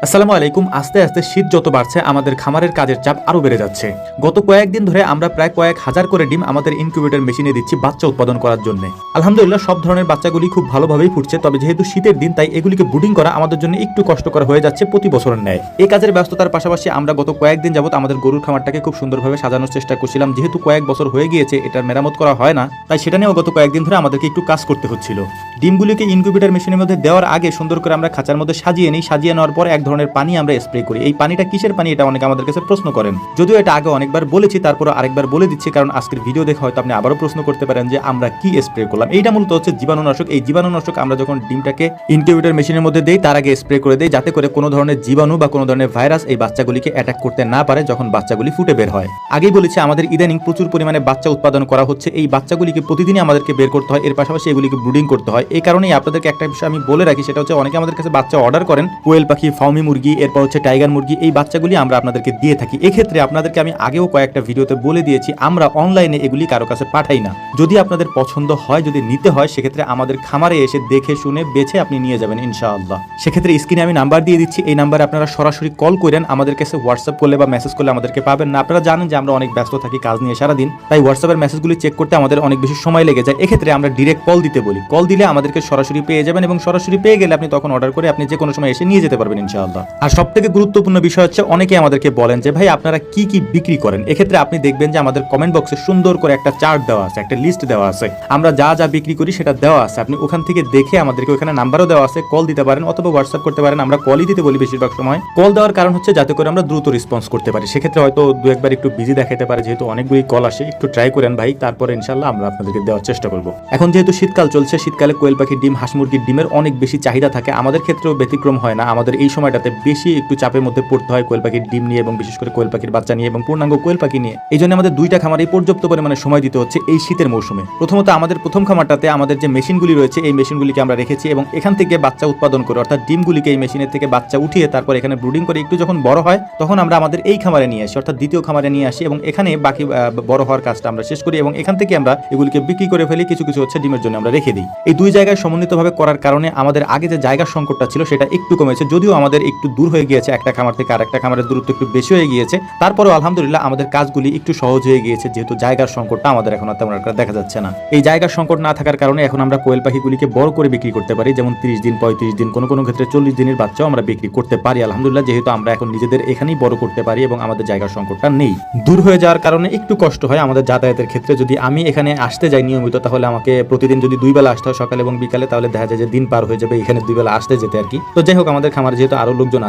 আসসালামু আলাইকুম। আস্তে আস্তে শীত যত বাড়ছে আমাদের খামারের কাজের চাপ আরো বেড়ে যাচ্ছে। গত কয়েকদিন ধরে আমরা প্রায় কয়েক হাজার করে ডিম আমাদের ইনকিউবেটর মেশিনে দিচ্ছি বাচ্চা উৎপাদন করার জন্য। আলহামদুলিল্লাহ সব ধরনের বাচ্চাগুলি খুব ভালোভাবেই ফুটছে, তবে যেহেতু শীতের দিন তাই এগুলিকে ব্রুডিং করা আমাদের জন্য একটু কষ্টকর হয়ে যাচ্ছে প্রতি বছরের ন্যায়। এই কাজের ব্যস্ততার পাশাপাশি আমরা গত কয়েকদিন যাবত আমাদের গরুর খামারটাকে খুব সুন্দরভাবে সাজানোর চেষ্টা করছিলাম। যেহেতু কয়েক বছর হয়ে গিয়েছে এটার মেরামত করা হয় না, তাই সেটা নিয়েও গত কয়েকদিন ধরে আমাদেরকে একটু কাজ করতে হচ্ছিল। ডিমগুলিকে ইনকিউবেটর মেশিনের মধ্যে দেওয়ার আগে সুন্দর করে আমরা খাঁচার মধ্যে সাজিয়ে নিই। সাজিয়ে নেওয়ার পর এক ধরনের পানি আমরা স্প্রে করি। এই পানিটা কিসের পানি এটা অনেকে আমাদের কাছে প্রশ্ন করেন, যদিও এটা আগে অনেকবার বলেছি, তারপর আরেকবার বলে দিচ্ছি, কারণ আজকের ভিডিও দেখে হয়তো আপনি আবারও প্রশ্ন করতে পারেন যে আমরা কি স্প্রে করলাম। এইটা মূলত হচ্ছে জীবাণুনাশক। এই জীবাণুনাশক আমরা যখন ডিমটাকে ইনকিউবেটর মেশিনের মধ্যে দেই তার আগে স্প্রে করে দেই, যাতে করে কোনো ধরনের জীবাণু বা কোনো ধরনের ভাইরাস এই বাচ্চাগুলিকে অ্যাটাক করতে না পারে যখন বাচ্চাগুলি ফুটে বের হয়। আগেই বলেছি আমাদের ইদানিং প্রচুর পরিমাণে বাচ্চা উৎপাদন করা হচ্ছে। এই বাচ্চাগুলিকে প্রতিদিনই আমাদেরকে বের করতে হয়, এর পাশাপাশি এগুলিকে ব্রুডিং করতে হয়। এই কারণেই আপনাদেরকে একটা বিষয় আমি বলে রাখি, সেটা হচ্ছে অনেকে আমাদের কাছে বাচ্চা অর্ডার করেন, কোয়েল পাখি, ফাউমি মুরগি, এরপর হচ্ছে টাইগার মুরগি, এই বাচ্চাগুলি আমরা আপনাদেরকে দিয়ে থাকি। এক্ষেত্রে আপনাদেরকে আমি আগেও কয়েকটা ভিডিওতে বলে দিয়েছি আমরা অনলাইনে এগুলি কারো কাছে পাঠাই না। যদি আপনাদের পছন্দ হয়, যদি নিতে হয়, সেক্ষেত্রে আমাদের খামারে এসে দেখে শুনে বেছে আপনি নিয়ে যাবেন ইনশাআল্লাহ। সেক্ষেত্রে স্ক্রিনে আমি নাম্বার দিয়ে দিচ্ছি, এই নাম্বারে আপনারা সরাসরি কল করেন। আমাদের কাছে হোয়াটসঅ্যাপ করলে বা মেসেজ করলে আমাদেরকে পাবেন না। আপনারা জানেন যে আমরা অনেক ব্যস্ত থাকি কাজ নিয়ে সারাদিন, তাই হোয়াটসঅ্যাপের মেসেজগুলি চেক করতে আমাদের অনেক বেশি সময় লেগে যায়। এক্ষেত্রে আমরা ডিরেক্ট কল দিতে বলি। কল দিলে আমাদেরকে সরাসরি পেয়ে যাবেন এবং সরাসরি পেয়ে গেলে আপনি তখন অর্ডার করে আপনি যে কোনো সময় এসে নিয়ে যেতে পারবেন ইনশাআল্লাহ। আর সবথেকে গুরুত্বপূর্ণ বিষয় হচ্ছে অনেকে আমাদেরকে বলেন যে ভাই আপনারা কি কি বিক্রি করেন। এক্ষেত্রে আপনি দেখবেন যে আমাদের কমেন্ট বক্সে সুন্দর করে একটা চার্ট দেওয়া আছে, একটা লিস্ট দেওয়া আছে, আমরা যা যা বিক্রি করি সেটা দেওয়া আছে। আপনি ওখান থেকে দেখে আমাদেরকে ওখানে নাম্বারও দেওয়া আছে, কল দিতে পারেন অথবা হোয়াটসঅ্যাপ করতে পারেন। আমরা কলই দিতে বলি বেশিরভাগ সময়। কল দেওয়ার কারণ হচ্ছে যাতে করে আমরা দ্রুত রেসপন্স করতে পারি। সেক্ষেত্রে হয়তো দু একবার একটু বিজি দেখাতে পারে, যেহেতু অনেকগুলি কল আসে। একটু ট্রাই করেন ভাই, তারপরে ইনশাআল্লাহ আমরা আপনাদেরকে দেওয়ার চেষ্টা করব। এখন যেহেতু শীতকাল চলছে, শীতকালে কোয়েল পাখির ডিম, হাঁস মুরগির ডিমের অনেক বেশি চাহিদা থাকে। আমাদের ক্ষেত্রেও ব্যতিক্রম হয় না। আমাদের এই সময়টাতে বেশি একটু চাপের মধ্যে পড়তে হয় কোয়েল পাখির ডিম নিয়ে এবং বিশেষ করে কোয়েল পাখির বাচ্চা নিয়ে এবং পূর্ণাঙ্গ কোয়েল পাখি নিয়ে। এই জন্য আমাদের দুইটা খামারে পর্যাপ্ত পরিমাণে সময় দিতে হচ্ছে এই শীতের মৌসুমে। প্রথমত আমাদের প্রথম খামারটাতে আমাদের যে মেশিনগুলি রয়েছে এই মেশিনগুলিকে আমরা রেখেছি এবং এখান থেকে বাচ্চা উৎপাদন করে, অর্থাৎ ডিমগুলিকে এই মেশিনের থেকে বাচ্চা উঠিয়ে তারপর এখানে ব্রুডিং করে একটু যখন বড় হয় তখন আমরা আমাদের এই খামারে নিয়ে আসি, অর্থাৎ দ্বিতীয় খামারে নিয়ে আসি এবং এখানে বাকি বড় হওয়ার কাজটা আমরা শেষ করি এবং এখান থেকে আমরা এগুলিকে বিক্রি করে ফেলি। কিছু কিছু হচ্ছে ডিমের জন্য আমরা রেখে দিই। এই দুই জায়গায় সমন্বিতভাবে করার কারণে আমাদের আগে যে জায়গার সংকটটা ছিল সেটা একটু কমেছে, যদিও আমাদের একটু দূর হয়ে গিয়েছে, একটা খামার থেকে আরেকটা খামারের দূরত্ব একটু বেশি হয়ে গিয়েছে। তারপরেও আলহামদুলিল্লাহ আমাদের কাজগুলি একটু সহজ হয়ে গিয়েছে, যেহেতু জায়গার সংকটটা আমাদের এখন আর তেমন একটা দেখা যাচ্ছে না। এই জায়গার সংকট না থাকার কারণে এখন আমরা কোয়েল পাখিগুলিকে বড় করে বিক্রি করতে পারি, যেমন 30 দিন, 35 দিন, কোনো কোনো ক্ষেত্রে 40 দিনের বাচ্চাও আমরা বিক্রি করতে পারি আলহামদুলিল্লাহ, যেহেতু আমরা এখন নিজেদের এখানেই বড় করতে পারি এবং আমাদের জায়গার সংকটটা নেই। দূর হয়ে যাওয়ার কারণে একটু কষ্ট হয় আমাদের যাতায়াতের ক্ষেত্রে। যদি আমি এখানে আসতে যাই নিয়মিত, তাহলে আমাকে প্রতিদিন যদি 2 বেলা আসতে হয়, সকালে এবং বিকালে, তাহলে দেখা যায় যে দিন পার হয়ে যাবে এখানে 2 বেলা আসতে যেতে আর কি। তো যাই হোক, আমাদের খামারে যেহেতু আরো লোকজন আছে